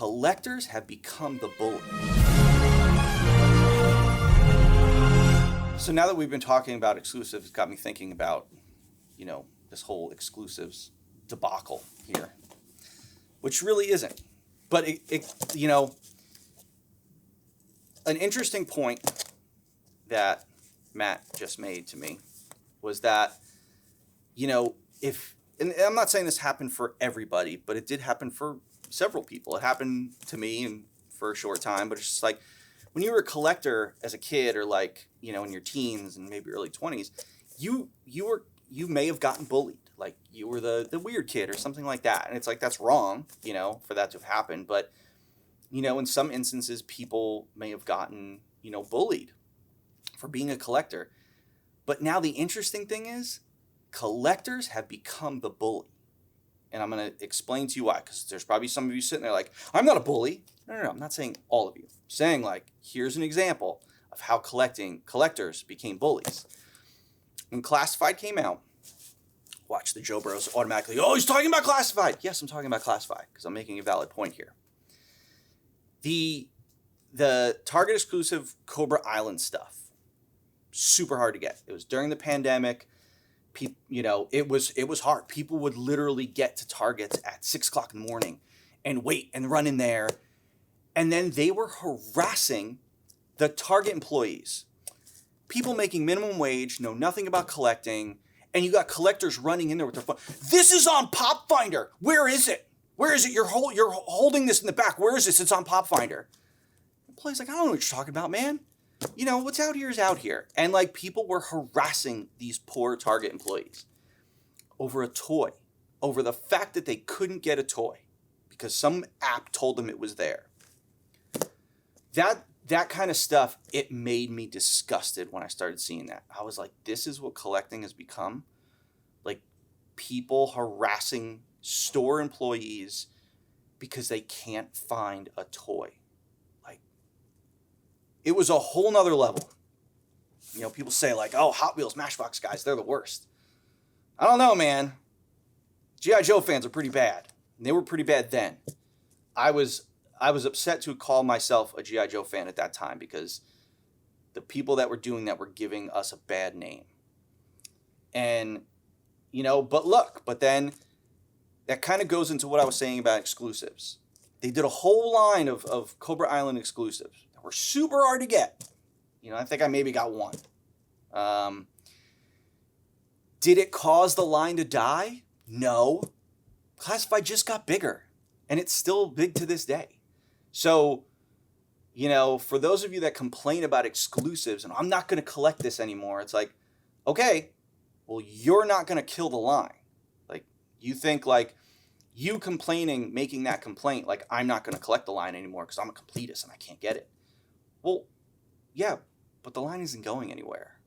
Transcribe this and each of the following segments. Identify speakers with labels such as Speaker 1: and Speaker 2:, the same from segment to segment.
Speaker 1: collectors have become the bully. So now that we've been talking about exclusives, it's got me thinking about, this whole exclusives debacle here, which really isn't. But an interesting point that Matt just made to me was that, and I'm not saying this happened for everybody, but it did happen for several people. It happened to me and for a short time, but it's just like when you were a collector as a kid or in your teens and maybe early 20s, you may have gotten bullied. Like you were the weird kid or something like that. And it's like, that's wrong, for that to have happened. But, in some instances, people may have gotten, bullied for being a collector. But now the interesting thing is collectors have become the bully. And I'm going to explain to you why, because there's probably some of you sitting there like, I'm not a bully. No, I'm not saying all of you. I'm saying here's an example of how collectors became bullies. When Classified came out, watch the Joe Bros automatically, oh, he's talking about Classified. Yes, I'm talking about Classified because I'm making a valid point here. The Target exclusive Cobra Island stuff, super hard to get. It was during the pandemic. It was hard. People would literally get to Targets at 6 o'clock in the morning and wait and run in there. And then they were harassing the Target employees. People making minimum wage, know nothing about collecting, and you got collectors running in there with their phone. This is on Pop Finder. Where is it? Where is it? You're holding this in the back. Where is this? It's on Pop Finder. The employee's like, I don't know what you're talking about, man. What's out here is out here. And people were harassing these poor Target employees over a toy, over the fact that they couldn't get a toy because some app told them it was there. That kind of stuff, it made me disgusted when I started seeing that. I was like, this is what collecting has become. People harassing store employees because they can't find a toy. It was a whole nother level. People say oh, Hot Wheels, Matchbox guys, they're the worst. I don't know, man. G.I. Joe fans are pretty bad. And they were pretty bad then. I was upset to call myself a G.I. Joe fan at that time because the people that were doing that were giving us a bad name. And, but then that kind of goes into what I was saying about exclusives. They did a whole line of Cobra Island exclusives that were super hard to get. I think I maybe got one. Did it cause the line to die? No. Classified just got bigger, and it's still big to this day. So, for those of you that complain about exclusives, and I'm not going to collect this anymore, it's like, okay, well, you're not going to kill the line. You think you complaining, making that complaint, I'm not going to collect the line anymore because I'm a completist and I can't get it. Well, yeah, but the line isn't going anywhere.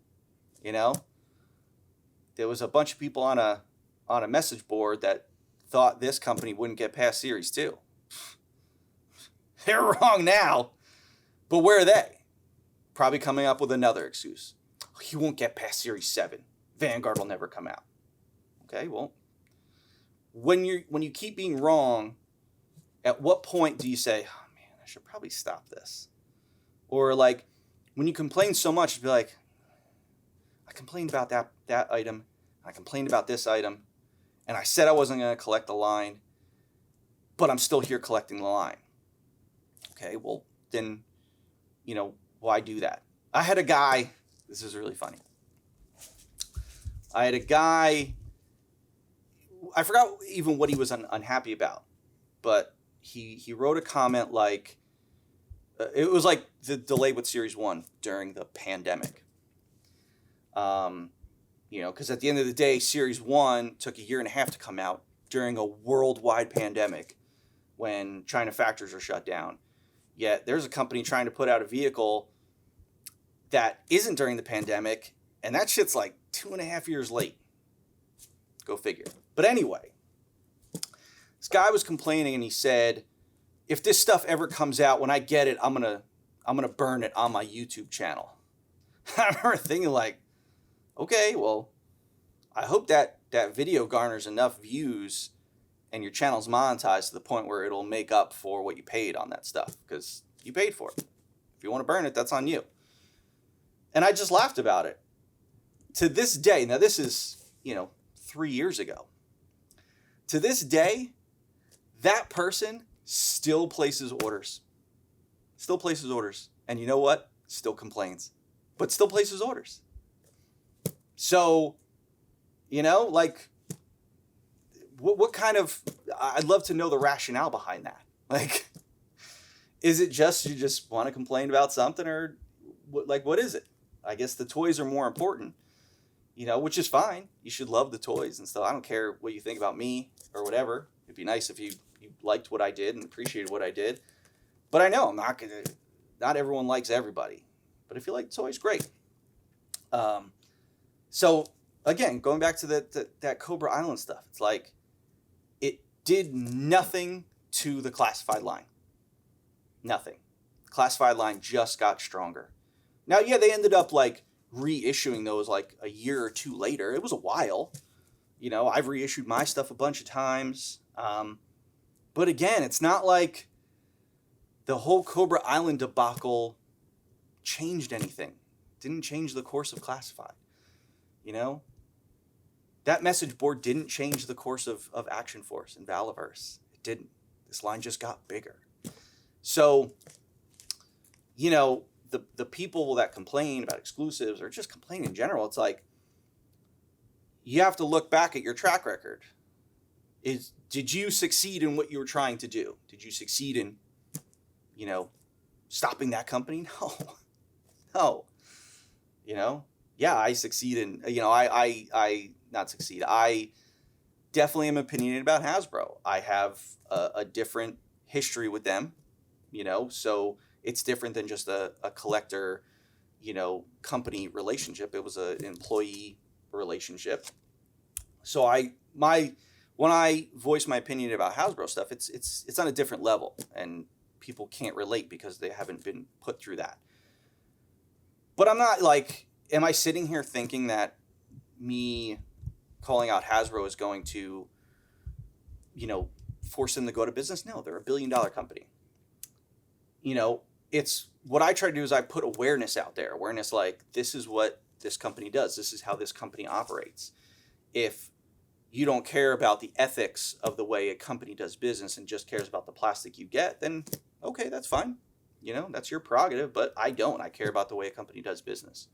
Speaker 1: There was a bunch of people on a message board that thought this company wouldn't get past Series 2. They're wrong now, but where are they? Probably coming up with another excuse. He won't get past Series 7. Vanguard will never come out. Okay, well, when you keep being wrong, at what point do you say, oh man, I should probably stop this? Or when you complain so much, be like, I complained about that item, I complained about this item, and I said I wasn't going to collect the line, but I'm still here collecting the line. Okay, well, then, why do that? I had a guy, this is really funny. I had a guy, I forgot even what he was unhappy about, but he wrote a comment it was the delay with Series 1 during the pandemic. Because at the end of the day, Series 1 took 1.5 years to come out during a worldwide pandemic when China factories are shut down. Yet there's a company trying to put out a vehicle that isn't during the pandemic, and that shit's 2.5 years late. Go figure. But anyway, this guy was complaining and he said, if this stuff ever comes out, when I get it, I'm gonna burn it on my YouTube channel. I remember thinking okay, well, I hope that video garners enough views and your channel's monetized to the point where it'll make up for what you paid on that stuff, because you paid for it. If you want to burn it, that's on you. And I just laughed about it. To this day, now this is, 3 years ago. To this day, that person still places orders. Still places orders. And you know what? Still complains. But still places orders. So, what kind of, I'd love to know the rationale behind that. Like, is it just, you just want to complain about something, or what is it? I guess the toys are more important, which is fine. You should love the toys and stuff. I don't care what you think about me or whatever. It'd be nice if you liked what I did and appreciated what I did. But I know not everyone likes everybody. But if you like toys, great. So again, going back to that Cobra Island stuff, it's like, it did nothing to the classified line. Nothing. The classified line just got stronger. Now, yeah, they ended up reissuing those a year or two later. It was a while. I've reissued my stuff a bunch of times. But again, it's not like the whole Cobra Island debacle changed anything. Didn't change the course of classified. That message board didn't change the course of Action Force and Valaverse. It didn't. This line just got bigger. So, the people that complain about exclusives, or just complain in general, it's like, you have to look back at your track record. Did you succeed in what you were trying to do? Did you succeed in, stopping that company? No. Yeah, I succeed in, I definitely am opinionated about Hasbro. I have a different history with them, so it's different than just a collector, company relationship. It was an employee relationship. So when I voice my opinion about Hasbro stuff, it's on a different level, and people can't relate because they haven't been put through that. But I'm not am I sitting here thinking that me calling out Hasbro is going to, force them to go out of business? No, they're $1 billion company. It's what I try to do is I put awareness out there. Awareness, this is what this company does. This is how this company operates. If you don't care about the ethics of the way a company does business and just cares about the plastic you get, then okay, that's fine. That's your prerogative, but I don't. I care about the way a company does business.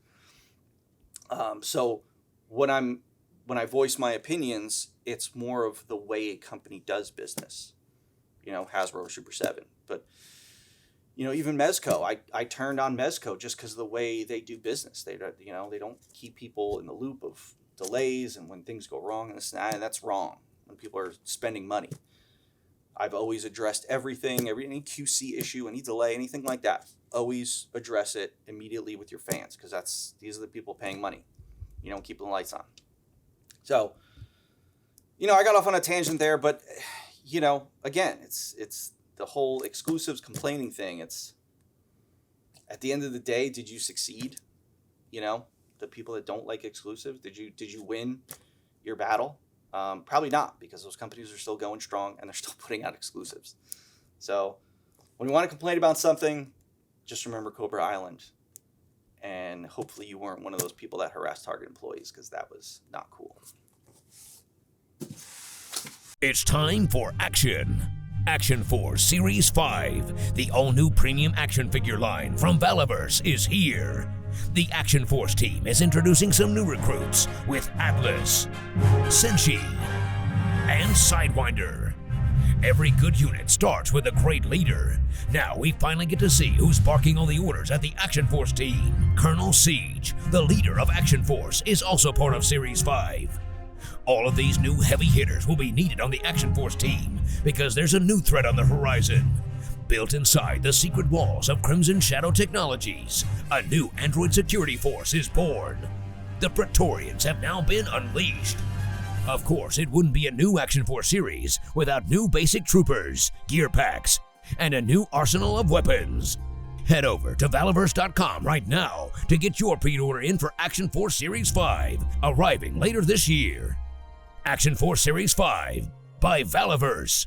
Speaker 1: So when I voice my opinions, it's more of the way a company does business. Hasbro, Super 7. But, even Mezco, I turned on Mezco just because of the way they do business. They don't keep people in the loop of delays and when things go wrong and this and that, and that's wrong when people are spending money. I've always addressed everything, any QC issue, any delay, anything like that. Always address it immediately with your fans, because these are the people paying money. Keeping the lights on. So, I got off on a tangent there, but, again, it's the whole exclusives complaining thing. It's, at the end of the day, did you succeed? The people that don't like exclusives, did you win your battle? Probably not, because those companies are still going strong and they're still putting out exclusives. So when you want to complain about something, just remember Cobra Island. And hopefully you weren't one of those people that harassed Target employees, because that was not cool.
Speaker 2: It's time for action. Action Force Series 5, the all-new premium action figure line from Valaverse, is here. The Action Force team is introducing some new recruits with Atlas, Senshi, and Sidewinder. Every good unit starts with a great leader. Now we finally get to see who's barking all the orders at the Action Force team. Colonel Siege, the leader of Action Force, is also part of Series 5. All of these new heavy hitters will be needed on the Action Force team because there's a new threat on the horizon. Built inside the secret walls of Crimson Shadow Technologies, a new android security force is born. The Praetorians have now been unleashed. Of course, it wouldn't be a new Action Force series without new basic troopers, gear packs, and a new arsenal of weapons. Head over to Valaverse.com right now to get your pre-order in for Action Force Series 5, arriving later this year. Action Force Series 5, by Valaverse.